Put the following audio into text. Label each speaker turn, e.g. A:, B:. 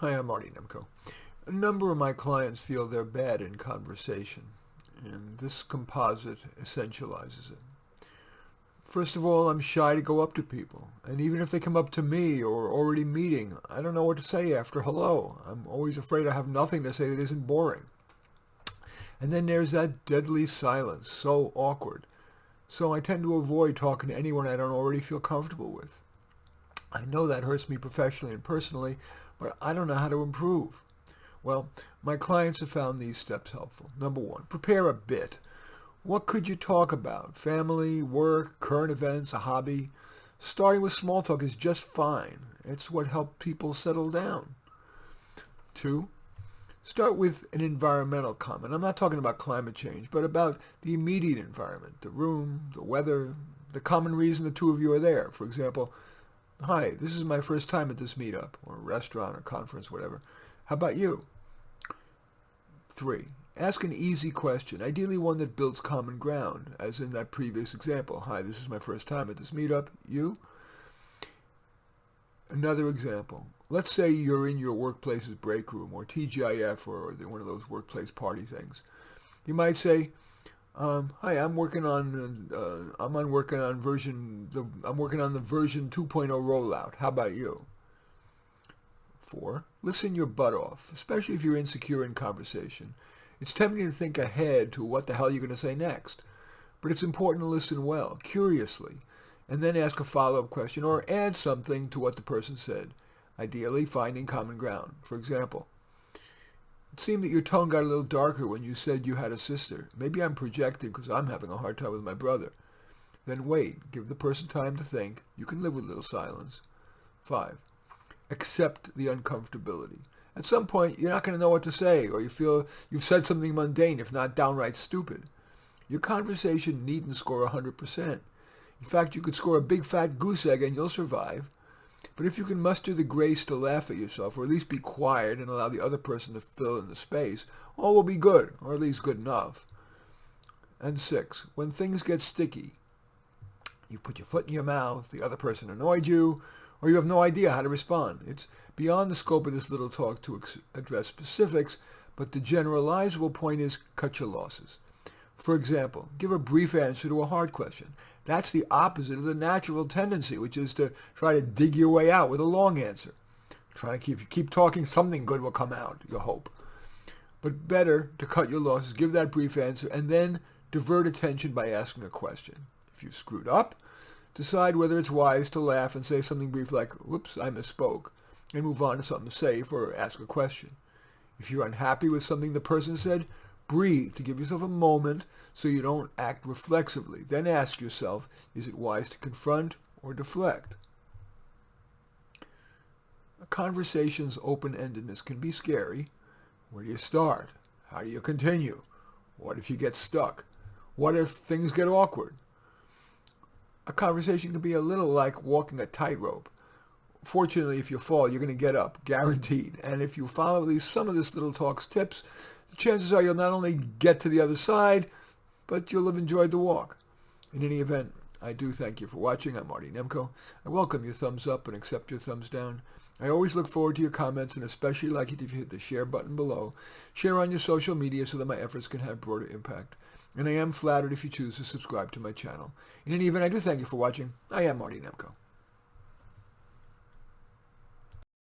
A: Hi, I'm Marty Nemko. A number of my clients feel they're bad in conversation, and this composite essentializes it. First of all, I'm shy to go up to people, and even if they come up to me or already meeting, I don't know what to say after hello. I'm always afraid I have nothing to say that isn't boring. And then there's that deadly silence, so awkward. So I tend to avoid talking to anyone I don't already feel comfortable with. I know that hurts me professionally and personally, but I don't know how to improve. Well, my clients have found these steps helpful. Number one, prepare a bit. What could you talk about? Family, work, current events, a hobby? Starting with small talk is just fine. It's what helps people settle down. Two, start with an environmental comment. I'm not talking about climate change, but about the immediate environment, the room, the weather, the common reason the two of you are there. For example, hi, this is my first time at this meetup, or restaurant, or conference, whatever. How about you? 3. Ask an easy question, ideally one that builds common ground, as in that previous example. Hi, this is my first time at this meetup. You? Another example. Let's say you're in your workplace's break room, or TGIF, or one of those workplace party things. You might say, "Hi, I'm working on the version 2.0 rollout. How about you?" 4. Listen your butt off, especially if you're insecure in conversation. It's tempting to think ahead to what the hell you're going to say next, but it's important to listen well, curiously, and then ask a follow-up question or add something to what the person said, ideally finding common ground. For example, it seemed that your tone got a little darker when you said you had a sister. Maybe I'm projecting because I'm having a hard time with my brother. Then wait, give the person time to think. You can live with a little silence. 5. Accept the uncomfortability. At some point, you're not going to know what to say, or you feel you've said something mundane, if not downright stupid. Your conversation needn't score 100%. In fact, you could score a big fat goose egg and you'll survive. But if you can muster the grace to laugh at yourself, or at least be quiet and allow the other person to fill in the space, all will be good, or at least good enough. And 6, when things get sticky, you put your foot in your mouth, the other person annoyed you, or you have no idea how to respond. It's beyond the scope of this little talk to address specifics, but the generalizable point is cut your losses. For example, give a brief answer to a hard question. That's the opposite of the natural tendency, which is to try to dig your way out with a long answer. If you keep talking, something good will come out, you hope. But better to cut your losses, give that brief answer, and then divert attention by asking a question. If you screwed up, decide whether it's wise to laugh and say something brief like, "Whoops, I misspoke," and move on to something safe or ask a question. If you're unhappy with something the person said, breathe to give yourself a moment so you don't act reflexively. Then ask yourself, is it wise to confront or deflect? A conversation's open-endedness can be scary. Where do you start? How do you continue? What if you get stuck? What if things get awkward? A conversation can be a little like walking a tightrope. Fortunately, if you fall, you're going to get up, guaranteed. And if you follow at least some of this little talk's tips, the chances are you'll not only get to the other side, but you'll have enjoyed the walk. In any event, I do thank you for watching. I'm Marty Nemko. I welcome your thumbs up and accept your thumbs down. I always look forward to your comments and especially like it if you hit the share button below. Share on your social media so that my efforts can have broader impact. And I am flattered if you choose to subscribe to my channel. In any event, I do thank you for watching. I am Marty Nemko.